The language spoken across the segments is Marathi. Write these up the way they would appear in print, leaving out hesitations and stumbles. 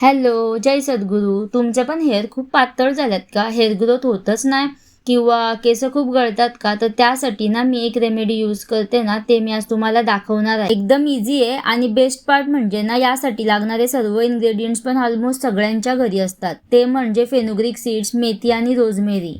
हॅलो, जय सद्गुरू. तुमचे पण हेअर खूप पातळ झाल्यात का? हेअर ग्रोथ होतच नाही किंवा केस खूप गळतात का? तर त्यासाठी ना मी एक रेमेडी यूज करते ना, ते मी आज तुम्हाला दाखवणार आहे. एकदम इझी आहे आणि बेस्ट पार्ट म्हणजे ना यासाठी लागणारे सर्व इन्ग्रेडियंट्स पण ऑलमोस्ट सगळ्यांच्या घरी असतात. ते म्हणजे फेनुग्रीक सीड्स, मेथी आणि रोजमेरी.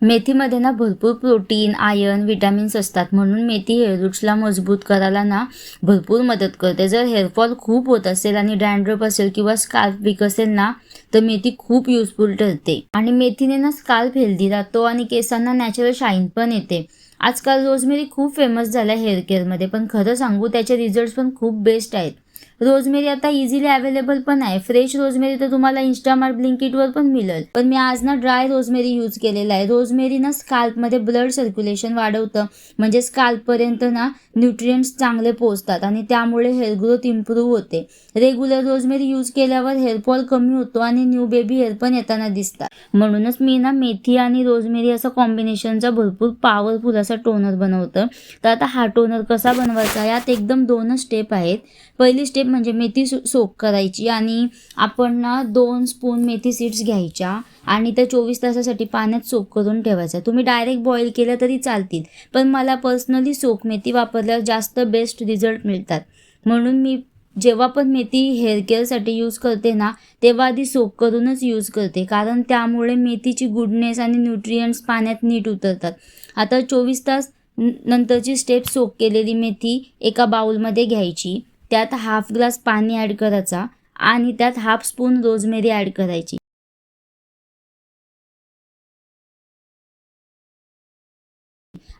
मेथीमध्ये ना भरपूर प्रोटीन, आयर्न, विटॅमिन्स असतात, म्हणून मेथी हेअर रूट्सला मजबूत करायला ना भरपूर मदत करते. जर हेअरफॉल खूप होत असेल आणि डॅन्ड्रफ असेल किंवा स्काल्प वीक असेल ना, तर मेथी खूप युजफुल ठरते. आणि मेथीने ना स्काल्प हेल्दी राहतो आणि केसांना नॅचरल शाईन पण येते. आजकाल रोजमेरी खूप फेमस झाला हेअर केअरमध्ये, पण खरं सांगू त्याचे रिझल्ट्स पण खूप बेस्ट आहेत. रोजमेरी आता इझिली अवेलेबल पण आहे. फ्रेश रोजमेरी तर तुम्हाला इंस्टामार्ट, ब्लिंकिटवर पण मिळेल. पण मी आज ना ड्राय रोजमेरी यूज केलेला आहे. रोजमेरी ना स्काल्पमध्ये ब्लड सर्क्युलेशन वाढवतं, म्हणजे स्काल्पपर्यंत ना न्यूट्रिएंट्स चांगले पोहोचतात आणि त्यामुळे हेअर ग्रोथ इम्प्रूव्ह होते. रेग्युलर रोजमेरी यूज केल्यावर हेअरफॉल कमी होतो आणि न्यू बेबी हेअर पण येताना दिसतात. म्हणूनच मी ना मेथी आणि रोजमेरी असं कॉम्बिनेशनचा भरपूर पॉवरफुल असा टोनर बनवतं. तर आता हा टोनर कसा बनवायचा, यात एकदम 2च स्टेप आहेत. पहिली स्टेप म्हणजे मेथी सोक करायची आणि आपण ना 2 स्पून मेथी सीड्स घ्यायच्या आणि त्या 24 तासासाठी पाण्यात सोक करून ठेवायचं. तुम्ही डायरेक्ट बॉईल केलं तरी चालतील, पण मला पर्सनली सोक मेथी वापरल्यावर जास्त बेस्ट रिझल्ट मिळतात. म्हणून मी जेव्हा पण मेथी हेअर केअरसाठी यूज करते ना, तेव्हा आधी सोक करूनच यूज करते, कारण त्यामुळे मेथीची गुडनेस आणि न्यूट्रिएंट्स पाण्यात नीट उतरतात. आता 24 तास नंतरची स्टेप, सोक केलेली मेथी एका बाउलमध्ये घ्यायची, त्यात हाफ ग्लास पाणी ॲड करायचा आणि त्यात हाफ स्पून रोजमेरी ॲड करायची.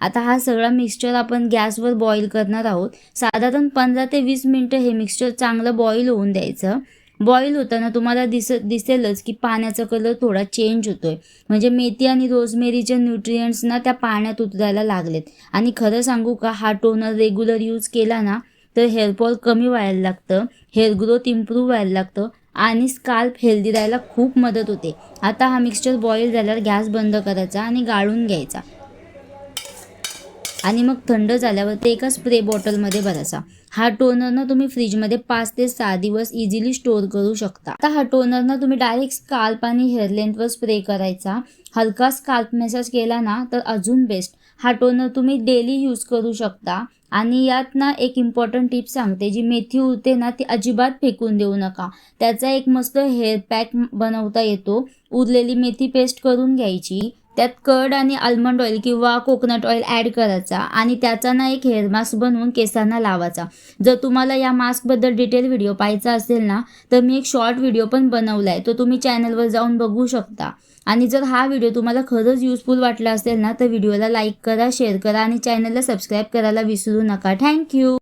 आता हा सगळा मिक्सचर आपण गॅसवर बॉईल करणार आहोत. साधारण 15 ते 20 मिनटं हे मिक्सचर चांगलं बॉईल होऊन द्यायचं. बॉईल होताना तुम्हाला दिसेलच की पाण्याचा कलर थोडा चेंज होतोय, म्हणजे मेथी आणि रोजमेरीचे न्यूट्रिएंट्स ना त्या पाण्यात उतरायला लागलेत. आणि खरं सांगू का, हा टोनर रेग्युलर यूज केला ना तर हेअरफॉल कमी व्हायला लागतं, हेअर ग्रोथ इम्प्रूव्ह व्हायला लागतं आणि स्काल्प हेल्दी राहायला खूप मदत होते. आता हा मिक्सचर बॉईल झाल्यावर गॅस बंद करायचा आणि गाळून घ्यायचा आणि मग थंड झाल्यावर ते एका स्प्रे बॉटलमध्ये भरायचा. हा टोनर ना तुम्ही फ्रीजमध्ये 5 ते 6 दिवस इझिली स्टोअर करू शकता. आता हा टोनर ना तुम्ही डायरेक्ट स्काल्प आणि हेअर लेंथवर स्प्रे करायचा. हलका स्काल्प मॅसेज केला ना तर अजून बेस्ट. हा टोनर तुम्ही डेली यूज करू शकता. आणि यात ना एक इम्पॉर्टंट टिप सांगते, जी मेथी उरते ना ती अजिबात फेकून देऊ नका. त्याचा एक मस्त हेअर पॅक बनवता येतो. उरलेली मेथी पेस्ट करून घ्यायची, त्यात कर्ड आणि आल्मंड ऑइल किंवा कोकोनट ऑइल ॲड करायचा आणि त्याचा ना एक हेअर मास्क बनवून केसांना लावायचा. जर तुम्हाला या मास्कबद्दल डिटेल व्हिडिओ पाहायचा असेल ना, तर मी एक शॉर्ट व्हिडिओ पण बनवला आहे, तो तुम्ही चॅनलवर जाऊन बघू शकता. आणि जर हा व्हिडिओ तुम्हाला खरंच युजफुल वाटला असेल ना, तर व्हिडिओला लाईक करा, शेअर करा आणि चॅनलला सबस्क्राईब करायला विसरू नका. थँक्यू.